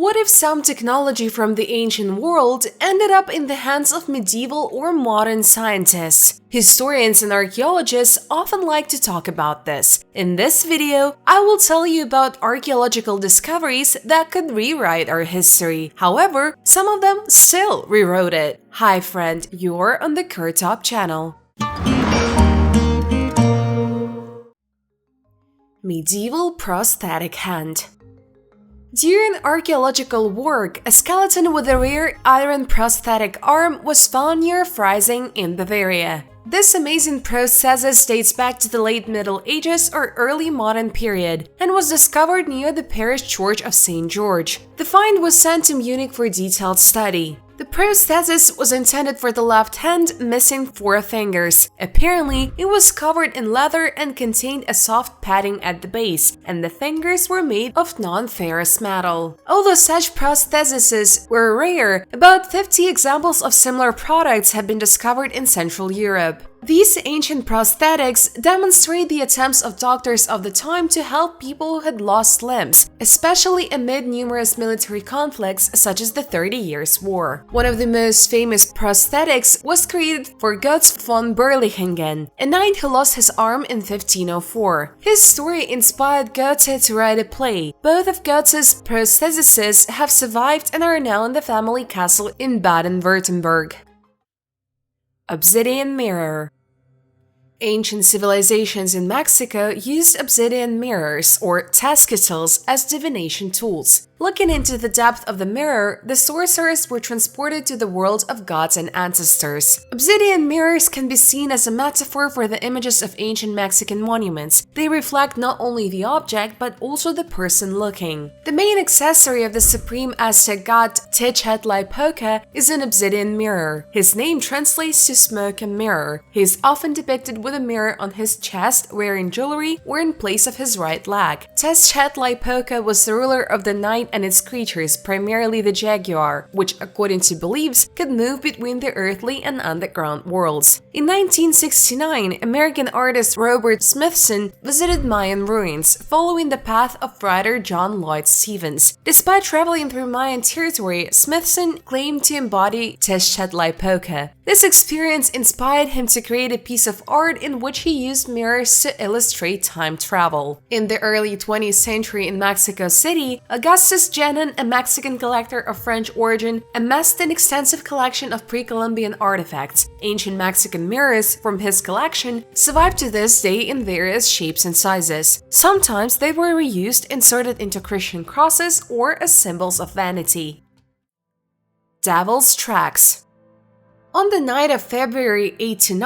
What if some technology from the ancient world ended up in the hands of medieval or modern scientists? Historians and archaeologists often like to talk about this. In this video, I will tell you about archaeological discoveries that could rewrite our history. However, some of them still rewrote it. Hi friend, you're on the KirTop channel. Medieval prosthetic hand. During archaeological work, a skeleton with a rare iron prosthetic arm was found near Freising in Bavaria. This amazing prosthesis dates back to the late Middle Ages or early modern period and was discovered near the parish church of St. George. The find was sent to Munich for detailed study. The prosthesis was intended for the left hand, missing 4 fingers. Apparently, it was covered in leather and contained a soft padding at the base, and the fingers were made of non-ferrous metal. Although such prosthesises were rare, about 50 examples of similar products have been discovered in Central Europe. These ancient prosthetics demonstrate the attempts of doctors of the time to help people who had lost limbs, especially amid numerous military conflicts such as the 30 Years' War. One of the most famous prosthetics was created for Götz von Berlichingen, a knight who lost his arm in 1504. His story inspired Goethe to write a play. Both of Goethe's prosthesises have survived and are now in the family castle in Baden-Württemberg. Obsidian mirror. Ancient civilizations in Mexico used obsidian mirrors, or tezcatls, as divination tools. Looking into the depth of the mirror, the sorcerers were transported to the world of gods and ancestors. Obsidian mirrors can be seen as a metaphor for the images of ancient Mexican monuments. They reflect not only the object, but also the person looking. The main accessory of the supreme Aztec god Tezcatlipoca is an obsidian mirror. His name translates to smoke and mirror. He is often depicted with a mirror on his chest, wearing jewelry, or in place of his right leg. Tezcatlipoca was the ruler of the night and its creatures, primarily the jaguar, which, according to beliefs, could move between the earthly and underground worlds. In 1969, American artist Robert Smithson visited Mayan ruins, following the path of writer John Lloyd Stevens. Despite traveling through Mayan territory, Smithson claimed to embody Tezcatlipoca. This experience inspired him to create a piece of art in which he used mirrors to illustrate time travel. In the early 20th century in Mexico City, Augustus Genin, a Mexican collector of French origin, amassed an extensive collection of pre-Columbian artifacts. Ancient Mexican mirrors from his collection survive to this day in various shapes and sizes. Sometimes they were reused, inserted into Christian crosses, or as symbols of vanity. Devil's Tracks. On the night of February 8–9,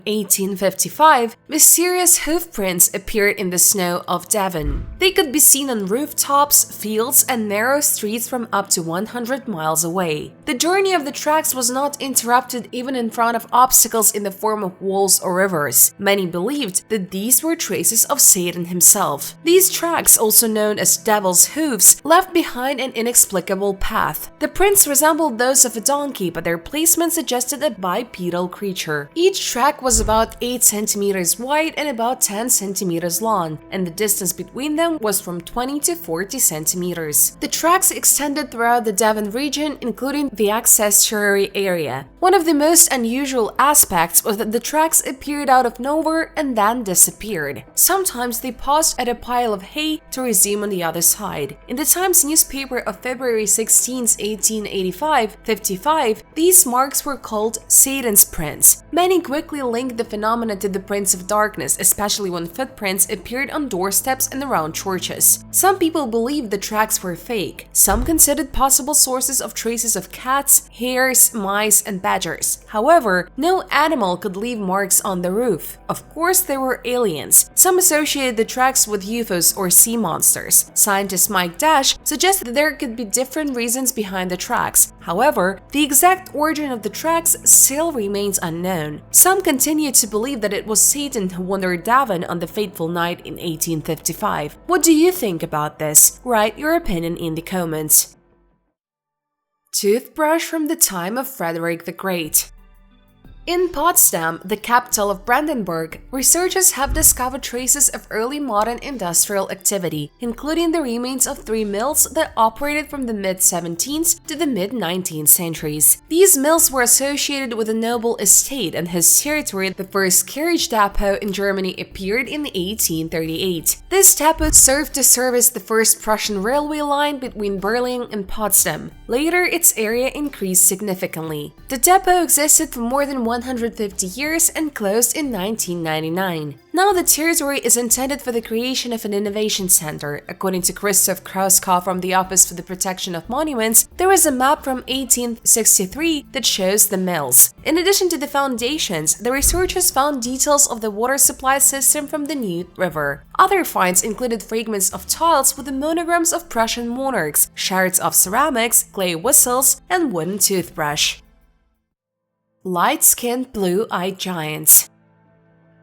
1855, mysterious hoofprints appeared in the snow of Devon. They could be seen on rooftops, fields, and narrow streets from up to 100 miles away. The journey of the tracks was not interrupted even in front of obstacles in the form of walls or rivers. Many believed that these were traces of Satan himself. These tracks, also known as devil's hooves, left behind an inexplicable path. The prints resembled those of a donkey, but their placement suggested a bipedal creature. Each track was about 8 centimeters wide and about 10 centimeters long, and the distance between them was from 20 to 40 centimeters. The tracks extended throughout the Devon region, including the accessory area. One of the most unusual aspects was that the tracks appeared out of nowhere and then disappeared. Sometimes they paused at a pile of hay to resume on the other side. In the Times newspaper of February 16, 1885, these marks were called Satan's prints. Many quickly linked the phenomena to the prints of darkness, especially when footprints appeared on doorsteps and around churches. Some people believed the tracks were fake. Some considered possible sources of traces of cats, hares, mice, and badgers. However, no animal could leave marks on the roof. Of course, there were aliens. Some associated the tracks with UFOs or sea monsters. Scientist Mike Dash suggested that there could be different reasons behind the tracks. However, the exact origin of the tracks still remains unknown. Some continue to believe that it was Satan who wandered Devon on the fateful night in 1855. What do you think about this? Write your opinion in the comments. Toothbrush from the time of Frederick the Great. In Potsdam, the capital of Brandenburg, researchers have discovered traces of early modern industrial activity, including the remains of 3 mills that operated from the mid-17th to the mid-19th centuries. These mills were associated with a noble estate and his territory. The first carriage depot in Germany appeared in 1838. This depot served to service the first Prussian railway line between Berlin and Potsdam. Later, its area increased significantly. The depot existed for more than 150 years and closed in 1999. Now the territory is intended for the creation of an innovation center. According to Christoph Krauskopf from the Office for the Protection of Monuments, there is a map from 1863 that shows the mills. In addition to the foundations, the researchers found details of the water supply system from the Newt River. Other finds included fragments of tiles with the monograms of Prussian monarchs, shards of ceramics, clay whistles, and wooden toothbrush. Light-skinned blue-eyed giants.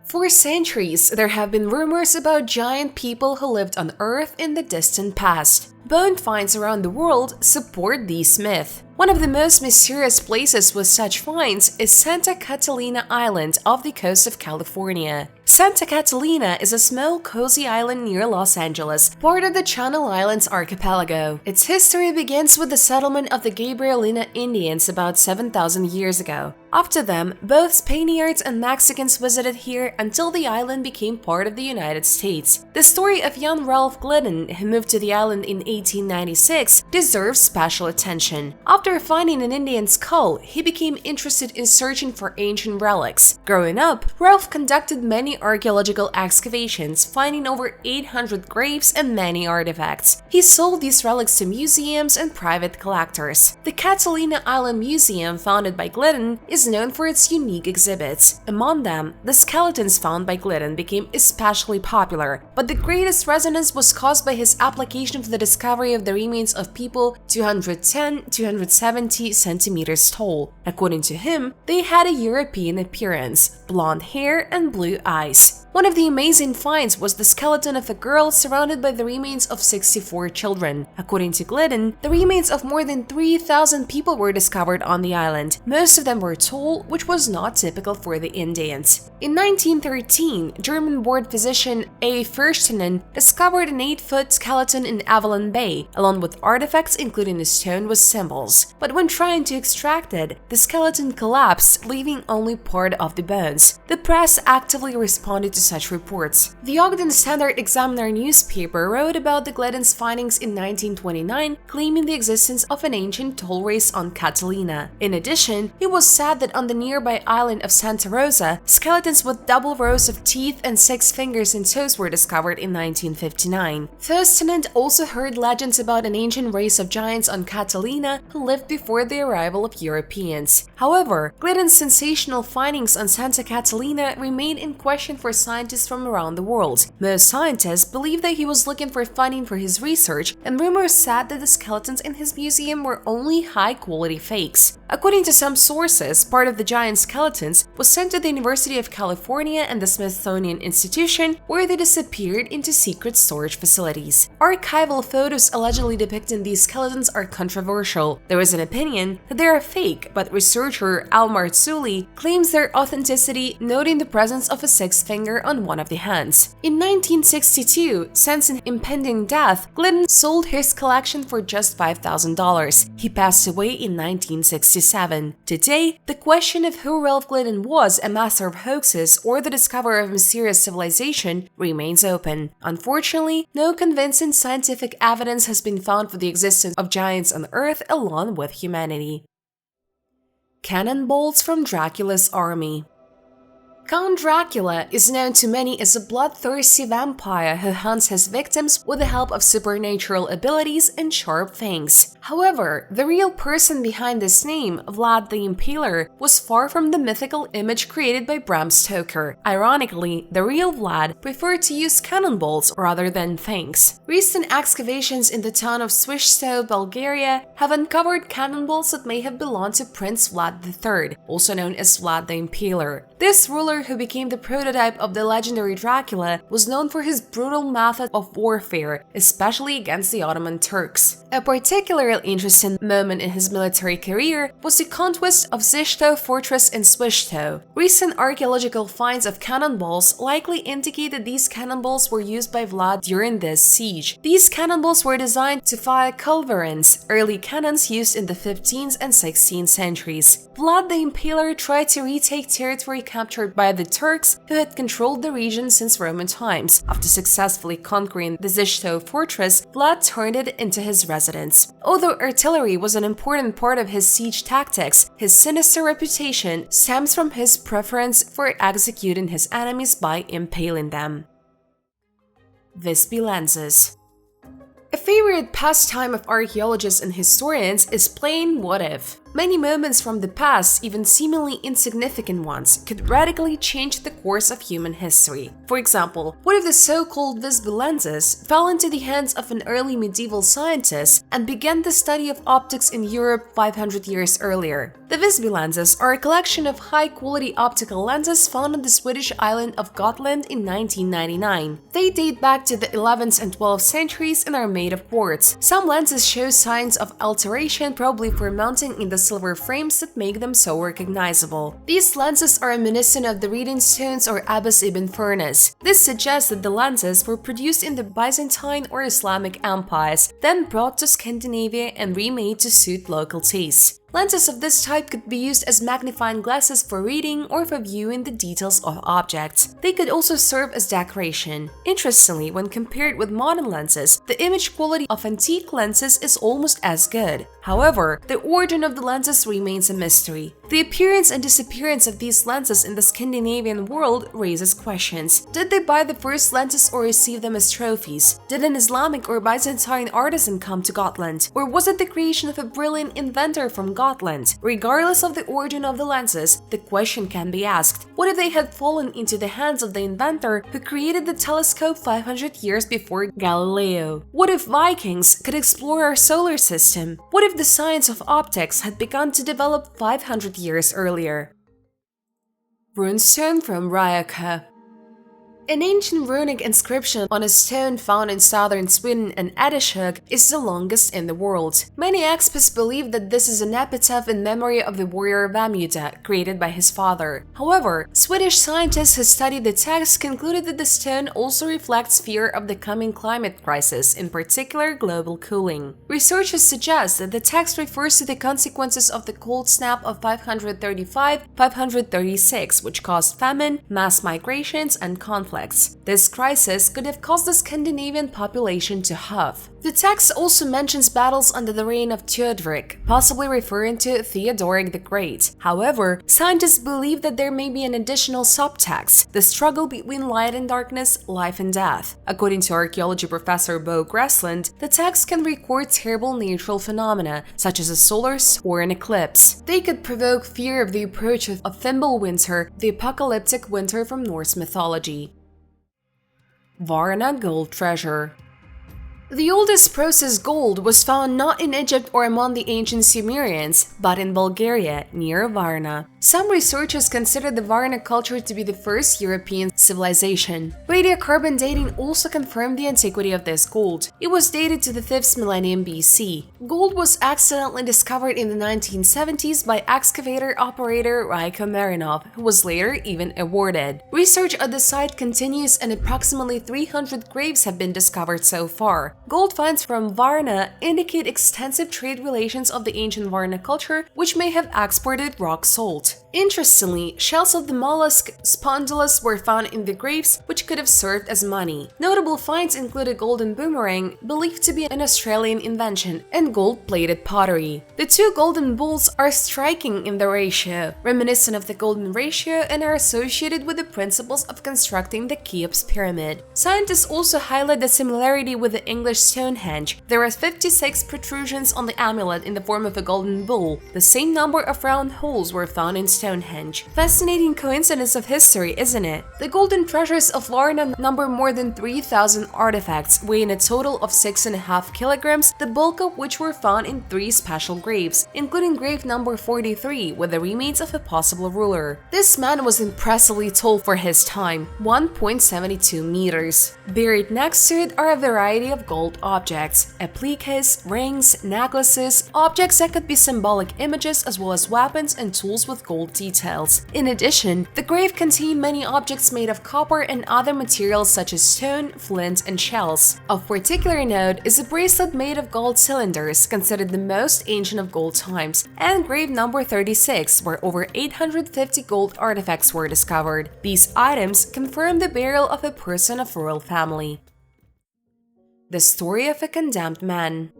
For centuries, there have been rumors about giant people who lived on Earth in the distant past. Bone finds around the world support this myth. One of the most mysterious places with such finds is Santa Catalina Island off the coast of California. Santa Catalina is a small, cozy island near Los Angeles, part of the Channel Islands archipelago. Its history begins with the settlement of the Gabrielina Indians about 7,000 years ago. After them, both Spaniards and Mexicans visited here until the island became part of the United States. The story of young Ralph Glidden, who moved to the island in 1896, deserves special attention. After finding an Indian skull, he became interested in searching for ancient relics. Growing up, Ralph conducted many archaeological excavations, finding over 800 graves and many artifacts. He sold these relics to museums and private collectors. The Catalina Island Museum, founded by Glidden, is known for its unique exhibits. Among them, the skeletons found by Glidden became especially popular, but the greatest resonance was caused by his application for the discovery of the remains of people 210–270 centimeters tall. According to him, they had a European appearance, blonde hair and blue eyes. One of the amazing finds was the skeleton of a girl surrounded by the remains of 64 children. According to Glidden, the remains of more than 3,000 people were discovered on the island. Most of them were tall, which was not typical for the Indians. In 1913, German-born physician A. Fürstenen discovered an 8-foot skeleton in Avalon Bay, along with artifacts including a stone with symbols. But when trying to extract it, the skeleton collapsed, leaving only part of the bones. The press actively responded to such reports. The Ogden Standard Examiner newspaper wrote about the Glidden's findings in 1929, claiming the existence of an ancient toll race on Catalina. In addition, it was said that on the nearby island of Santa Rosa, skeletons with double rows of teeth and 6 fingers and toes were discovered in 1959. Fürstenant also heard legends about an ancient race of giants on Catalina who lived before the arrival of Europeans. However, Glidden's sensational findings on Santa Catalina remain in question for scientists from around the world. Most scientists believe that he was looking for funding for his research, and rumors said that the skeletons in his museum were only high-quality fakes. According to some sources, part of the giant skeletons was sent to the University of California and the Smithsonian Institution, where they disappeared into secret storage facilities. Archival photos allegedly depicting these skeletons are controversial. There is an opinion that they are fake, but researcher Al Marzulli claims their authenticity, noting the presence of a 6th finger on one of the hands. In 1962, sensing impending death, Glidden sold his collection for just $5,000. He passed away in 1967. Today, the question of who Ralph Glidden was, a master of hoaxes or the discoverer of mysterious civilization, remains open. Unfortunately, no convincing scientific evidence has been found for the existence of giants on Earth along with humanity. Cannonballs from Draculas Army. Count Dracula is known to many as a bloodthirsty vampire who hunts his victims with the help of supernatural abilities and sharp fangs. However, the real person behind this name, Vlad the Impaler, was far from the mythical image created by Bram Stoker. Ironically, the real Vlad preferred to use cannonballs rather than fangs. Recent excavations in the town of Swishsto, Bulgaria, have uncovered cannonballs that may have belonged to Prince Vlad III, also known as Vlad the Impaler. This ruler, who became the prototype of the legendary Dracula, was known for his brutal method of warfare, especially against the Ottoman Turks. A particularly interesting moment in his military career was the conquest of Ziszto fortress in Swishto. Recent archaeological finds of cannonballs likely indicate that these cannonballs were used by Vlad during this siege. These cannonballs were designed to fire culverins, early cannons used in the 15th and 16th centuries. Vlad the Impaler tried to retake territory captured by the Turks, who had controlled the region since Roman times. After successfully conquering the Ziszto fortress, Vlad turned it into his residence. Although artillery was an important part of his siege tactics, his sinister reputation stems from his preference for executing his enemies by impaling them. Visby Lenses. A favorite pastime of archaeologists and historians is playing what if. Many moments from the past, even seemingly insignificant ones, could radically change the course of human history. For example, what if the so-called Visby Lenses fell into the hands of an early medieval scientist and began the study of optics in Europe 500 years earlier? The Visby Lenses are a collection of high-quality optical lenses found on the Swedish island of Gotland in 1999. They date back to the 11th and 12th centuries and are made of quartz. Some lenses show signs of alteration, probably for mounting in the silver frames that make them so recognizable. These lenses are reminiscent of the reading stones or Abbas ibn Furnus. This suggests that the lenses were produced in the Byzantine or Islamic empires, then brought to Scandinavia and remade to suit local tastes. Lenses of this type could be used as magnifying glasses for reading or for viewing the details of objects. They could also serve as decoration. Interestingly, when compared with modern lenses, the image quality of antique lenses is almost as good. However, the origin of the lenses remains a mystery. The appearance and disappearance of these lenses in the Scandinavian world raises questions. Did they buy the first lenses or receive them as trophies? Did an Islamic or Byzantine artisan come to Gotland? Or was it the creation of a brilliant inventor from Gotland? Regardless of the origin of the lenses, the question can be asked: what if they had fallen into the hands of the inventor who created the telescope 500 years before Galileo? What if Vikings could explore our solar system? What if the science of optics had begun to develop 500 years earlier? Runestone from Ryaka. An ancient runic inscription on a stone found in southern Sweden and Edeshög is the longest in the world. Many experts believe that this is an epitaph in memory of the warrior Vamuda, created by his father. However, Swedish scientists who studied the text concluded that the stone also reflects fear of the coming climate crisis, in particular global cooling. Researchers suggest that the text refers to the consequences of the cold snap of 535-536, which caused famine, mass migrations, and conflicts. This crisis could have caused the Scandinavian population to huff. The text also mentions battles under the reign of Toothbrush, possibly referring to Theodoric the Great. However, scientists believe that there may be an additional subtext: the struggle between light and darkness, life and death. According to archaeology professor Bo Gresland, the text can record terrible natural phenomena, such as a solar storm or an eclipse. They could provoke fear of the approach of Fimbulwinter, the apocalyptic winter from Norse mythology. Varna gold treasure. The oldest processed gold was found not in Egypt or among the ancient Sumerians, but in Bulgaria, near Varna. Some researchers consider the Varna culture to be the first European civilization. Radiocarbon dating also confirmed the antiquity of this gold. It was dated to the 5th millennium BC. Gold was accidentally discovered in the 1970s by excavator operator Raiko Marinov, who was later even awarded. Research at the site continues and approximately 300 graves have been discovered so far. Gold finds from Varna indicate extensive trade relations of the ancient Varna culture, which may have exported rock salt. Interestingly, shells of the mollusk Spondylus were found in the graves, which could have served as money. Notable finds include a golden boomerang, believed to be an Australian invention, and gold-plated pottery. The two golden bulls are striking in the ratio, reminiscent of the golden ratio, and are associated with the principles of constructing the Cheops pyramid. Scientists also highlight the similarity with the English Stonehenge. There are 56 protrusions on the amulet in the form of a golden bull. The same number of round holes were found in Stonehenge. Fascinating coincidence of history, isn't it? The golden treasures of Florida number more than 3,000 artifacts, weighing a total of 6.5 kilograms, the bulk of which were found in 3 special graves, including grave number 43 with the remains of a possible ruler. This man was impressively tall for his time, 1.72 meters. Buried next to it are a variety of gold objects, appliques, rings, necklaces, objects that could be symbolic images as well as weapons and tools with gold details. In addition, the grave contained many objects made of copper and other materials such as stone, flint, and shells. Of particular note is a bracelet made of gold cylinders, considered the most ancient of gold times, and grave number 36, where over 850 gold artifacts were discovered. These items confirm the burial of a person of royal family. The story of a condemned man.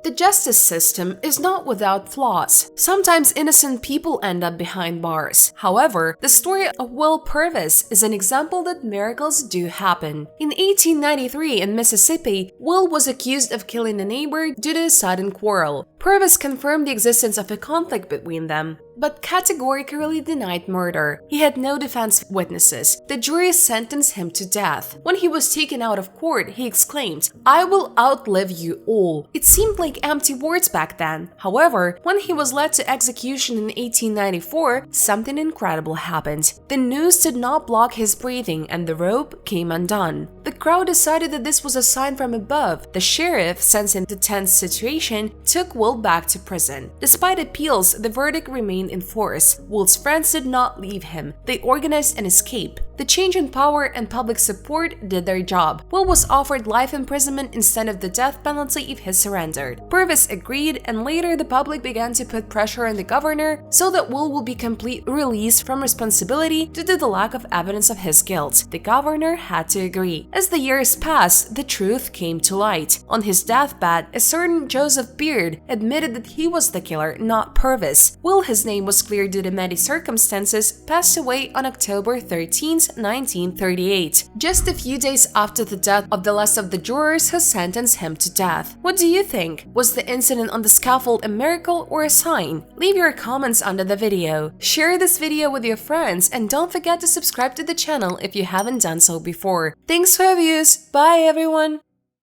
The justice system is not without flaws. Sometimes innocent people end up behind bars. However, the story of Will Purvis is an example that miracles do happen. In 1893 in Mississippi, Will was accused of killing a neighbor due to a sudden quarrel. Purvis confirmed the existence of a conflict between them, but categorically denied murder. He had no defense witnesses. The jury sentenced him to death. When he was taken out of court, he exclaimed, "I will outlive you all." It seemed like empty words back then. However, when he was led to execution in 1894, something incredible happened. The noose did not block his breathing and the rope came undone. The crowd decided that this was a sign from above. The sheriff, sensing the tense situation, took Will back to prison. Despite appeals, the verdict remained in force. Will's friends did not leave him. They organized an escape. The change in power and public support did their job. Will was offered life imprisonment instead of the death penalty if he surrendered. Purvis agreed, and later the public began to put pressure on the governor so that Will will be completely released from responsibility due to the lack of evidence of his guilt. The governor had to agree. As the years passed, the truth came to light. On his deathbed, a certain Joseph Beard admitted that he was the killer, not Purvis. Will, his name was cleared due to many circumstances, passed away on October 13, 1938, just a few days after the death of the last of the jurors who sentenced him to death. What do you think? Was the incident on the scaffold a miracle or a sign? Leave your comments under the video. Share this video with your friends and don't forget to subscribe to the channel if you haven't done so before. Thanks for your views. Bye everyone!